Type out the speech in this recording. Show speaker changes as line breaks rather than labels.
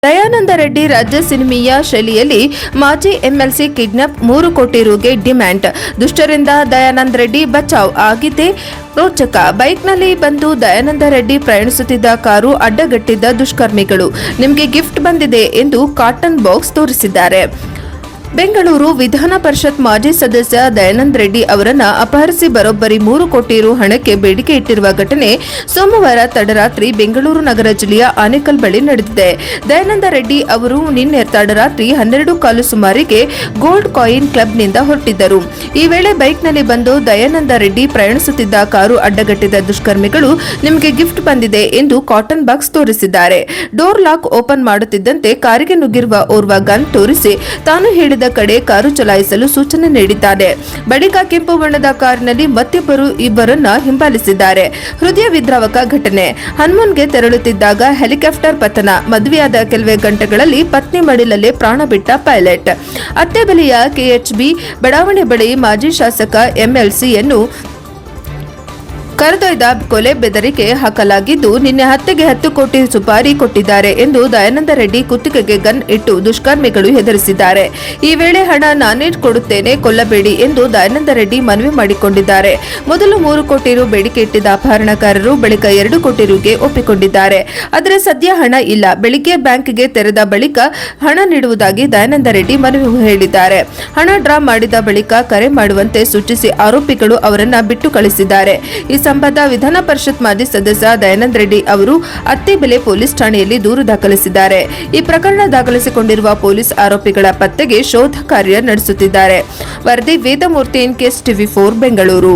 ದಯಾನಂದ ರೆಡ್ಡಿ ರಾಜ್ಯ ಸಿನಿಮೀಯ ಶೈಲಿಯಲ್ಲಿ ಮಾಜಿ ಎಂಎಲ್ಸಿ ಕಿಡ್ನಾಪ್ 3 ಕೋಟಿ ರುಗೆ ಡಿಮ್ಯಾಂಡ್. ದುಷ್ಟರಿಂದ ದಯಾನಂದ ರೆಡ್ಡಿ ಬಚಾವ್ ಆಗಿದ್ದೇ ರೋಚಕ. ಬೈಕ್ನಲ್ಲಿ ಬಂದು ದಯಾನಂದ ರೆಡ್ಡಿ ಪ್ರಯಾಣಿಸುತ್ತಿದ್ದ ಕಾರು ಅಡ್ಡಗಟ್ಟಿದ್ದ ದುಷ್ಕರ್ಮಿಗಳು. ನಿಮಗೆ ಗಿಫ್ಟ್ ಬಂದಿದೆ ಎಂದು ಕಾಟನ್ ಬಾಕ್ಸ್ ತೋರಿಸಿದ್ದಾರೆ. ಬೆಂಗಳೂರು ವಿಧಾನ ಪರಿಷತ್ ಮಾಜಿ ಸದಸ್ಯ ದಯಾನಂದ ರೆಡ್ಡಿ ಅವರನ್ನ ಅಪಹರಿಸಿ ಬರೋಬ್ಬರಿ 3 ಕೋಟಿ ರು ಹಣಕ್ಕೆ ಬೇಡಿಕೆ ಇಟ್ಟಿರುವ ಘಟನೆ ಸೋಮವಾರ ತಡರಾತ್ರಿ ಬೆಂಗಳೂರು ನಗರ ಜಿಲ್ಲೆಯ ಆನೇಕಲ್ ಬಳಿ ನಡೆದಿದೆ. ದಯಾನಂದ ರೆಡ್ಡಿ ಅವರು ನಿನ್ನೆ ತಡರಾತ್ರಿ 12:15 ಸುಮಾರಿಗೆ ಗೋಲ್ಡ್ ಕಾಯಿನ್ ಕ್ಲಬ್ನಿಂದ ಹೊರಟಿದ್ದರು. ಈ ವೇಳೆ ಬೈಕ್ನಲ್ಲಿ ಬಂದು ದಯಾನಂದ ರೆಡ್ಡಿ ಪ್ರಯಾಣಿಸುತ್ತಿದ್ದ ಕಾರು ಅಡ್ಡಗಟ್ಟಿದ ದುಷ್ಕರ್ಮಿಗಳು ನಿಮಗೆ ಗಿಫ್ಟ್ ಬಂದಿದೆ ಎಂದು ಕಾಟನ್ ಬಾಕ್ಸ್ ತೋರಿಸಿದ್ದಾರೆ. ಡೋರ್ ಲಾಕ್ ಓಪನ್ ಮಾಡುತ್ತಿದ್ದಂತೆ ಕಾರಿಗೆ ನುಗ್ಗಿರುವ ಓರ್ವ ಗನ್ ತೋರಿಸಿ ತಾನು ಹೇಳಿದ ಕಡೆ ಕಾರು ಚಲಾಯಿಸಲು ಸೂಚನೆ ನೀಡಿದ್ದಾನೆ. ಬಳಿಕ ಕೆಂಪು ಬಣ್ಣದ ಕಾರಿನಲ್ಲಿ ಇಬ್ಬರನ್ನ ಹಿಂಬಾಲಿಸಿದ್ದಾರೆ. ಹೃದಯ ವಿದ್ರಾವಕ ಘಟನೆ. ಹನುಮನ್ಗೆ ತೆರಳುತ್ತಿದ್ದಾಗ ಹೆಲಿಕಾಪ್ಟರ್ ಪತನ. ಮದುವೆಯಾದ ಕೆಲವೇ ಗಂಟೆಗಳಲ್ಲಿ ಪತ್ನಿ ಮಡಿಲಲ್ಲೇ ಪ್ರಾಣ ಬಿಟ್ಟ ಪೈಲಟ್. ಅತ್ತೆಬೆಲೆಯ ಕೆಎಚ್ಬಿ ಬಡಾವಣೆ ಬಳಿ ಮಾಜಿ ಶಾಸಕ ಎಂಎಲ್ಸಿಯನ್ನು ಕರೆದೊಯ್ದ ಕೊಲೆ ಬೆದರಿಕೆ ಹಾಕಲಾಗಿದ್ದು, ನಿನ್ನೆ ಹತ್ಯೆಗೆ 10 ಕೋಟಿ ಸುಪಾರಿ ಕೊಟ್ಟಿದ್ದಾರೆ ಎಂದು ದಯಾನಂದ ರೆಡ್ಡಿ ಕುತ್ತಿಗೆಗೆ ಗನ್ ಇಟ್ಟು ದುಷ್ಕರ್ಮಿಗಳು ಹೆದರಿಸಿದ್ದಾರೆ. ಈ ವೇಳೆ ಹಣ ನಾನೇ ಕೊಡುತ್ತೇನೆ, ಕೊಲ್ಲಬೇಡಿ ಎಂದು ದಯಾನಂದ ರೆಡ್ಡಿ ಮನವಿ ಮಾಡಿಕೊಂಡಿದ್ದಾರೆ. ಮೊದಲು 3 ಕೋಟಿ ರು ಬೇಡಿಕೆ ಇಟ್ಟಿದ್ದ ಅಪಹರಣಕಾರರು ಬಳಿಕ 2 ಕೋಟಿ ರುಗೆ ಒಪ್ಪಿಕೊಂಡಿದ್ದಾರೆ. ಆದರೆ ಸದ್ಯ ಹಣ ಇಲ್ಲ. ಬೆಳಿಗ್ಗೆ ಬ್ಯಾಂಕ್ಗೆ ತೆರೆದ ಬಳಿಕ ಹಣ ನೀಡುವುದಾಗಿ ದಯಾನಂದ ರೆಡ್ಡಿ ಮನವಿ ಹೇಳಿದ್ದಾರೆ. ಹಣ ಡ್ರಾ ಮಾಡಿದ ಬಳಿಕ ಕರೆ ಮಾಡುವಂತೆ ಸೂಚಿಸಿ ಆರೋಪಿಗಳು ಅವರನ್ನ ಬಿಟ್ಟು ಕಳಿಸಿದ್ದಾರೆ. ಈ ಸಂಬಂಧ ವಿಧಾನ ಪರಿಷತ್ ಮಾಜಿ ಸದಸ್ಯ ದಯಾನಂದ ರೆಡ್ಡಿ ಅವರು ಅತ್ತಿಬೆಲೆ ಪೊಲೀಸ್ ಠಾಣೆಯಲ್ಲಿ ದೂರು ದಾಖಲಿಸಿದ್ದಾರೆ. ಈ ಪ್ರಕರಣ ದಾಖಲಿಸಿಕೊಂಡಿರುವ ಪೊಲೀಸ್ ಆರೋಪಿಗಳ ಪತ್ತೆಗೆ ಶೋಧ ಕಾರ್ಯ ನಡೆಸುತ್ತಿದ್ದಾರೆ. ವರದಿ ವೇದಮೂರ್ತಿ, ಎನ್ಕೆಎಸ್ ಟಿವಿ 4 ಬೆಂಗಳೂರು.